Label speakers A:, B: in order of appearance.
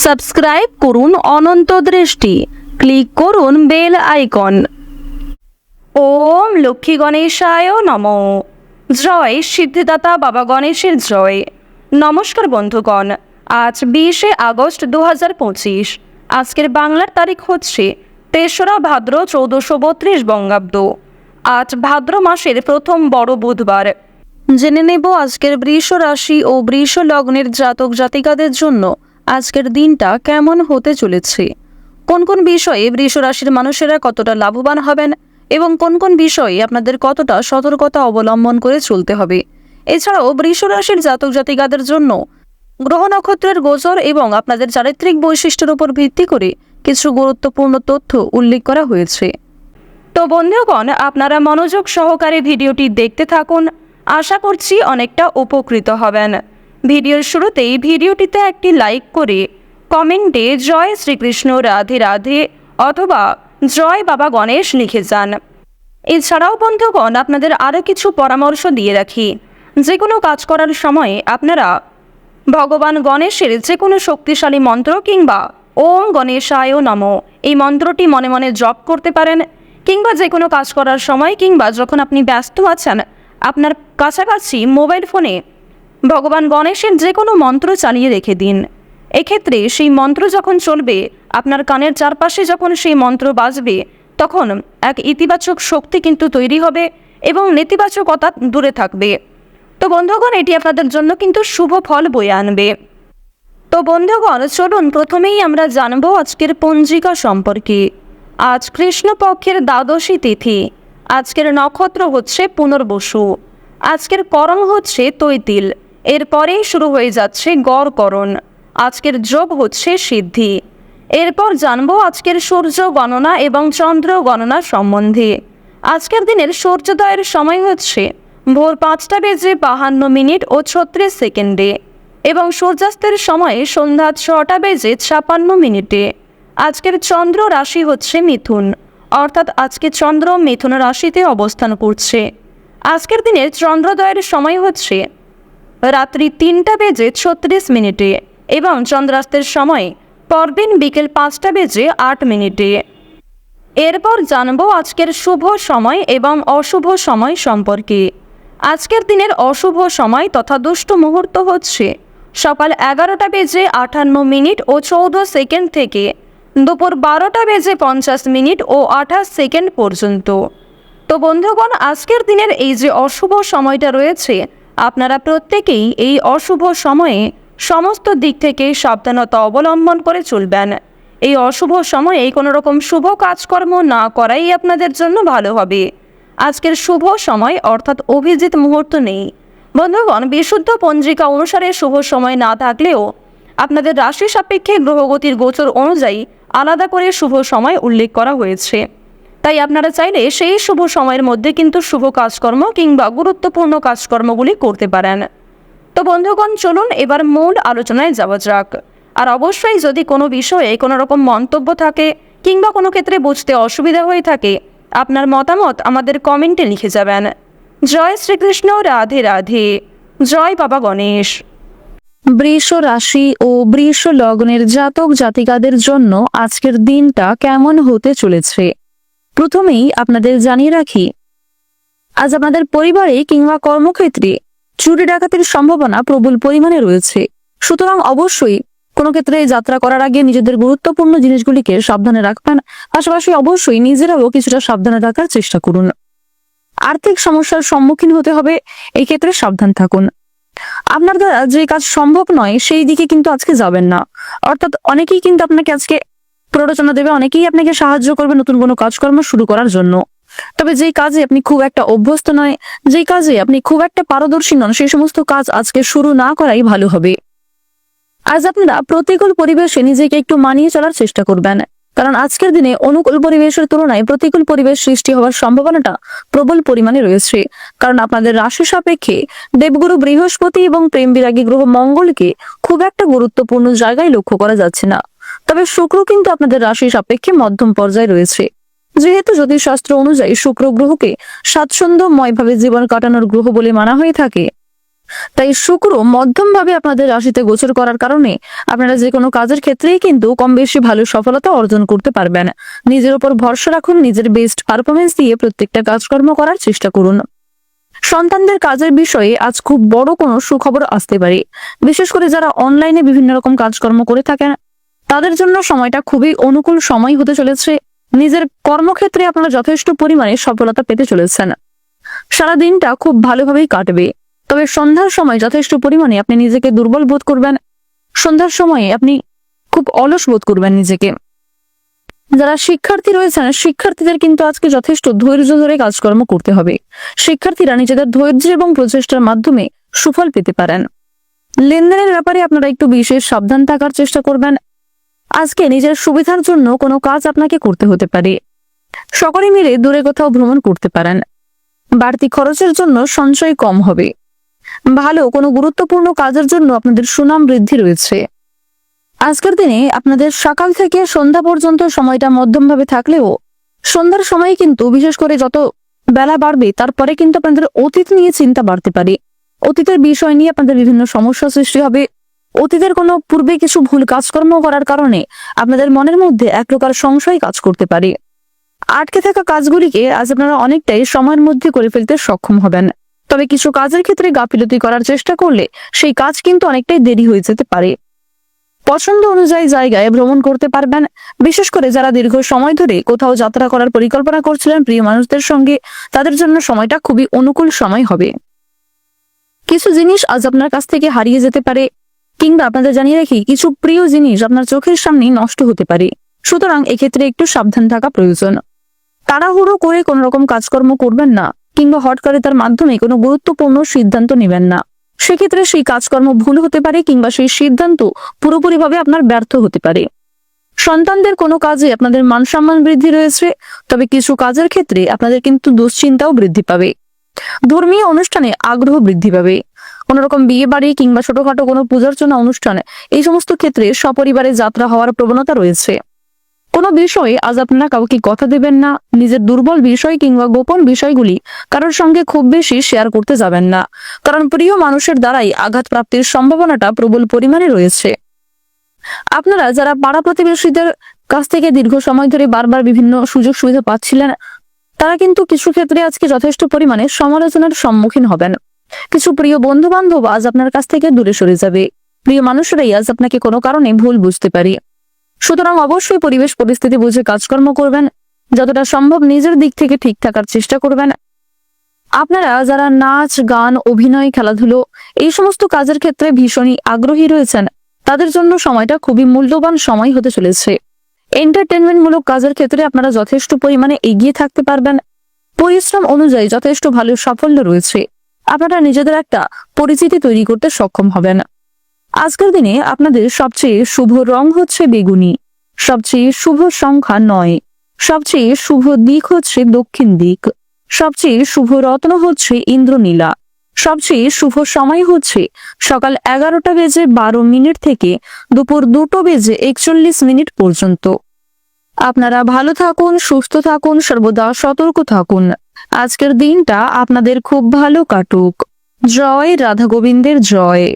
A: Subscribe করুন অনন্ত দৃষ্টি, click করুন বেল আইকন। ওম লক্ষ্মী গণেশায় নমঃ। জয় সিদ্ধিদাতা বাবা গণেশের জয়। নমস্কার বন্ধুগণ, আজ 20শে আগস্ট 2025। আজকের বাংলার তারিখ হচ্ছে 3রা ভাদ্র 1432 বঙ্গাব্দ। আজ ভাদ্র মাসের প্রথম বড় বুধবার। জেনে নেব আজকের বৃষ রাশি ও বৃষ লগ্নের জাতক জাতিকাদের জন্য আজকের দিনটা কেমন হতে চলেছে, কোন কোন বিষয়ে বৃষ রাশির মানুষেরা কতটা লাভবান হবেন এবং কোন কোন বিষয়ে আপনাদের কতটা সতর্কতা অবলম্বন করে চলতে হবে। এছাড়াও বৃষ রাশির জাতক জাতিকাদের জন্য গ্রহ নক্ষত্রের গোচর এবং আপনাদের চারিত্রিক বৈশিষ্ট্যের উপর ভিত্তি করে কিছু গুরুত্বপূর্ণ তথ্য উল্লেখ করা হয়েছে। তো বন্ধুগণ, আপনারা মনোযোগ সহকারে ভিডিওটি দেখতে থাকুন, আশা করছি অনেকটা উপকৃত হবেন। ভিডিওর শুরুতেই ভিডিওটিতে একটি লাইক করে কমেন্টে জয় শ্রীকৃষ্ণ রাধে রাধে অথবা জয় বাবা গণেশ লিখে যান। এছাড়াও বন্ধুগণ, আপনাদের আরও কিছু পরামর্শ দিয়ে রাখি। যে কোনো কাজ করার সময় আপনারা ভগবান গণেশের যে কোনো শক্তিশালী মন্ত্র কিংবা ওম গণেশায় নমঃ এই মন্ত্রটি মনে মনে জপ করতে পারেন, কিংবা যে কোনো কাজ করার সময় কিংবা যখন আপনি ব্যস্ত আছেন আপনার কাছাকাছি মোবাইল ফোনে ভগবান গণেশের যে কোনো মন্ত্র চালিয়ে রেখে দিন। এক্ষেত্রে সেই মন্ত্র যখন চলবে, আপনার কানের চারপাশে যখন সেই মন্ত্র বাজবে, তখন এক ইতিবাচক শক্তি কিন্তু তৈরি হবে এবং নেতিবাচকতা দূরে থাকবে। তো বন্ধুগণ, এটি আপনাদের জন্য কিন্তু শুভ ফল বয়ে আনবে। তো বন্ধুগণ, চলুন প্রথমেই আমরা জানবো আজকের পঞ্জিকা সম্পর্কে। আজ কৃষ্ণপক্ষের দ্বাদশী তিথি। আজকের নক্ষত্র হচ্ছে পুনর্বসু। আজকের করণ হচ্ছে তৈতিল। এরপরেই শুরু হয়ে যাচ্ছে গড়করণ। আজকের যোগ হচ্ছে সিদ্ধি। এরপর জানবো আজকের সূর্য গণনা এবং চন্দ্র গণনা সম্বন্ধে। আজকের দিনের সূর্যোদয়ের সময় হচ্ছে ভোর 5:52 ও 36 সেকেন্ডে এবং সূর্যাস্তের সময় সন্ধ্যা 6:56 আজকের চন্দ্র রাশি হচ্ছে মিথুন, অর্থাৎ আজকে চন্দ্র মিথুন রাশিতে অবস্থান করছে। আজকের দিনের চন্দ্রোদয়ের সময় হচ্ছে রাত্রি 3:36 এবং চন্দ্রাস্তের সময় পরদিন বিকেল 5:08। এরপর জানবো আজকের শুভ সময় এবং অশুভ সময় সম্পর্কে। আজকের দিনের অশুভ সময় তথা দুষ্ট মুহূর্ত হচ্ছে সকাল 11:58 ও 14 সেকেন্ড থেকে দুপুর 12:50 ও 28 সেকেন্ড পর্যন্ত। তো বন্ধুগণ, আজকের দিনের এই যে অশুভ সময়টা রয়েছে, আপনারা প্রত্যেকেই এই অশুভ সময়ে সমস্ত দিক থেকে সাবধানতা অবলম্বন করে চলবেন। এই অশুভ সময়ে কোনো রকম শুভ কাজকর্ম না করাই আপনাদের জন্য ভালো হবে। আজকের শুভ সময় অর্থাৎ অভিজিৎ মুহূর্ত নেই। বন্ধুগণ, বিশুদ্ধ পঞ্জিকা অনুসারে শুভ সময় না থাকলেও আপনাদের রাশি সাপেক্ষে গ্রহগতির গোচর অনুযায়ী আলাদা করে শুভ সময় উল্লেখ করা হয়েছে। তাই আপনারা চাইলে সেই শুভ সময়ের মধ্যে কিন্তু শুভ কাজকর্ম কিংবা গুরুত্বপূর্ণ কাজকর্মগুলি করতে পারেন। তো বন্ধুগণ, চলুন এবার মূল আলোচনায় যাওয়া যাক। আর অবশ্যই যদি কোনো বিষয়ে কোনো রকম মন্তব্য থাকে কিংবা কোনো ক্ষেত্রে বুঝতে অসুবিধা হয়ে থাকে, আপনার মতামত আমাদের কমেন্টে লিখে যাবেন। জয় শ্রীকৃষ্ণ রাধে রাধে, জয় বাবা গণেশ। বৃষ রাশি ও বৃষ লগ্নের জাতক জাতিকাদের জন্য আজকের দিনটা কেমন হতে চলেছে প্রথমেই আপনাদের জানিয়ে রাখি, আজ আপনাদের পরিবারে কিংবা কর্মক্ষেত্রে চুরি ডাকাতির সম্ভাবনা প্রবল পরিমাণে রয়েছে। সুতরাং অবশ্যই কোনো ক্ষেত্রে যাত্রা করার আগে নিজেদের গুরুত্বপূর্ণ জিনিসগুলিকে সাবধানে রাখবেন, পাশাপাশি অবশ্যই নিজেরাও কিছুটা সাবধানে রাখার চেষ্টা করুন। আর্থিক সমস্যার সম্মুখীন হতে হবে, এই ক্ষেত্রে সাবধান থাকুন। আপনার দ্বারা যে কাজ সম্ভব নয় সেই দিকে কিন্তু আজকে যাবেন না, অর্থাৎ অনেকেই কিন্তু আপনাকে আজকে প্ররোচনা দেবে, অনেকেই আপনাকে সাহায্য করবে নতুন কোনো কাজকর্ম শুরু করার জন্য। তবে যেই কাজে আপনি খুব একটা অভ্যস্ত নয়, যেই কাজে আপনি খুব একটা পারদর্শী নন, সেই সমস্ত কাজ আজকে শুরু না করাই ভালো হবে। আজ আপনারা প্রতিকূল পরিবেশে নিজেকে একটু মানিয়ে চলার চেষ্টা করবেন, কারণ আজকের দিনে অনুকূল পরিবেশের তুলনায় প্রতিকূল পরিবেশ সৃষ্টি হওয়ার সম্ভাবনাটা প্রবল পরিমাণে রয়েছে। কারণ আপনাদের রাশি সাপেক্ষে দেবগুরু বৃহস্পতি এবং প্রেম বিরাগী গ্রহ মঙ্গলকে খুব একটা গুরুত্বপূর্ণ জায়গায় লক্ষ্য করা যাচ্ছে না। তবে শুক্র কিন্তু আপনাদের রাশি সাপেক্ষে মধ্যম পর্যায়ে রয়েছে। যেহেতু জ্যোতিষশাস্ত্র অনুযায়ী শুক্র গ্রহকে স্বাচ্ছন্দ্যময়ভাবে জীবন কাটানোর গ্রহ বলে মানা হয়ে থাকে,
B: তাই শুক্র মধ্যম ভাবে আপনাদের রাশিতে গোচর করার কারণে আপনারা যে কোনো কাজের ক্ষেত্রেই কিন্তু কম বেশি ভালো সফলতা অর্জন করতে পারবেন। নিজের উপর ভরসা রাখুন, নিজের বেস্ট পারফরমেন্স দিয়ে প্রত্যেকটা কাজকর্ম করার চেষ্টা করুন। সন্তানদের কাজের বিষয়ে আজ খুব বড় কোনো সুখবর আসতে পারে। বিশেষ করে যারা অনলাইনে বিভিন্ন রকম কাজকর্ম করে থাকেন তাদের জন্য সময়টা খুবই অনুকূল সময় হতে চলেছে। নিজের কর্মক্ষেত্রে আপনারা যথেষ্ট পরিমাণে সফলতা পেতে চলেছেন। সারা দিনটা খুব ভালোভাবেই কাটবে, তবে সন্ধ্যার সময় যথেষ্ট পরিমাণে আপনি নিজেকে দুর্বল বোধ করবেন। সন্ধ্যার সময়ে আপনি খুব অলস বোধ করবেন নিজেকে। যারা শিক্ষার্থী রয়েছেন শিক্ষার্থীদের কিন্তু আজকে যথেষ্ট ধৈর্য ধরে কাজকর্ম করতে হবে। শিক্ষার্থীরা নিজেদের ধৈর্য এবং প্রচেষ্টার মাধ্যমে সুফল পেতে পারেন। লেনদেনের ব্যাপারে আপনারা একটু বিশেষ সাবধান থাকার চেষ্টা করবেন। আজকে নিজের সুবিধার জন্য কোনো কাজ আপনাকে করতে হতে পারে। সকলে মিলে দূরে কোথাও ভ্রমণ করতে পারেন। বাড়তি খরচের জন্য সঞ্চয় কম হবে। ভালো কোনো গুরুত্বপূর্ণ কাজের জন্য আপনাদের সুনাম বৃদ্ধি রয়েছে। আজকের দিনে আপনাদের সকাল থেকে সন্ধ্যা পর্যন্ত সময়টা মধ্যমভাবে থাকলেও সন্ধ্যার সময় কিন্তু বিশেষ করে যত বেলা বাড়বে তারপরে কিন্তু আপনাদের অতীত নিয়ে চিন্তা বাড়তে পারে। অতীতের বিষয় নিয়ে আপনাদের বিভিন্ন সমস্যা সৃষ্টি হবে। অতীতের কোনো পূর্বে কিছু ভুল কাজকর্ম করার কারণে আপনাদের মনের মধ্যে এক প্রকার সংশয় কাজ করতে পারে। আটকে থাকা কাজগুলিকে আজ আপনারা অনেকটাই সময়ের মধ্যে করে ফেলতে সক্ষম হবেন। তবে কিছু কাজের ক্ষেত্রে গাফিলতি করার চেষ্টা করলে সেই কাজ কিন্তু অনেকটাই দেরি হয়ে যেতে পারে। পছন্দ অনুযায়ী জায়গায় ভ্রমণ করতে পারবেন। বিশেষ করে যারা দীর্ঘ সময় ধরে কোথাও যাত্রা করার পরিকল্পনা করছিলেন প্রিয় মানুষদের সঙ্গে, তাদের জন্য সময়টা খুবই অনুকূল সময় হবে। কিছু জিনিস আজ আপনার কাছ থেকে হারিয়ে যেতে পারে, কিংবা আপনাদের জানিয়ে রাখি কিছু প্রিয় জিনিস আপনার চোখের সামনেই নষ্ট হতে পারে। সুতরাং এক্ষেত্রে একটু সাবধান থাকা প্রয়োজন। তাড়াহুড়ো করে কোনো রকম কাজকর্ম করবেন না, কিংবা হঠকারিতার মাধ্যমে কোনো গুরুত্বপূর্ণ সিদ্ধান্ত নেবেন না। সেক্ষেত্রে সেই কাজকর্ম ভুল হতে পারে, কিংবা সেই সিদ্ধান্ত পুরোপুরিভাবে আপনার ব্যর্থ হতে পারে। সন্তানদের কোনো কাজে আপনাদের মান সম্মান বৃদ্ধি রয়েছে, তবে কিছু কাজের ক্ষেত্রে আপনাদের কিন্তু দুশ্চিন্তাও বৃদ্ধি পাবে। ধর্মীয় অনুষ্ঠানে আগ্রহ বৃদ্ধি পাবে। কোন রকম বিয়ে বাড়ি কিংবা ছোটখাটো কোনো পূজার্চনা অনুষ্ঠানে এই সমস্ত ক্ষেত্রে সপরিবারে যাত্রা হওয়ার প্রবণতা রয়েছে। কোনো বিষয়ে আজ আপনারা কাউকে কথা দেবেন না। নিজের দুর্বল বিষয় কিংবা গোপন বিষয়গুলি কারোর সঙ্গে খুব বেশি শেয়ার করতে যাবেন না, কারণ প্রিয় মানুষের দ্বারাই আঘাত প্রাপ্তির সম্ভাবনাটা প্রবল পরিমাণে রয়েছে। আপনারা যারা পাড়া প্রতিবেশীদের কাছ থেকে দীর্ঘ সময় ধরে বারবার বিভিন্ন সুযোগ সুবিধা পাচ্ছিলেন, তারা কিন্তু কিছু ক্ষেত্রে আজকে যথেষ্ট পরিমাণে সমালোচনার সম্মুখীন হবেন। কিছু প্রিয় বন্ধু বান্ধব আজ আপনার কাছ থেকে দূরে সরে যাবে। প্রিয় মানুষরাই আজ আপনাকে কোনো কারণে ভুল বুঝতে পারে। সুতরাং অবশ্যই পরিবেশ পরিস্থিতি বুঝে কাজকর্ম করবেন। যতটা সম্ভব নিজের দিক থেকে ঠিক থাকার চেষ্টা করবেন। আপনারা যারা নাচ, গান, অভিনয়, খেলাধুলো এই সমস্ত কাজের ক্ষেত্রে ভীষণই আগ্রহী রয়েছেন, তাদের জন্য সময়টা খুবই মূল্যবান সময় হতে চলেছে। এন্টারটেনমেন্ট মূলক কাজের ক্ষেত্রে আপনারা যথেষ্ট পরিমাণে এগিয়ে থাকতে পারবেন। পরিশ্রম অনুযায়ী যথেষ্ট ভালো সাফল্য রয়েছে। আপনারা নিজেদের একটা পরিচিতি তৈরি করতে সক্ষম হবেন। আজকের দিনে আপনাদের সবচেয়ে শুভ রং হচ্ছে বেগুনি, সবচেয়ে শুভ সংখ্যা 9, সবচেয়ে শুভ দিক হচ্ছে দক্ষিণ দিক, সবচেয়ে শুভ রত্ন হচ্ছে ইন্দ্রনীলা, সবচেয়ে শুভ সময় হচ্ছে সকাল 11:12 থেকে দুপুর 2:41 পর্যন্ত। আপনারা ভালো থাকুন, সুস্থ থাকুন, সর্বদা সতর্ক থাকুন। আজকের দিনটা আপনাদের খুব ভালো কাটুক। জয় রাধা গোবিন্দের জয়।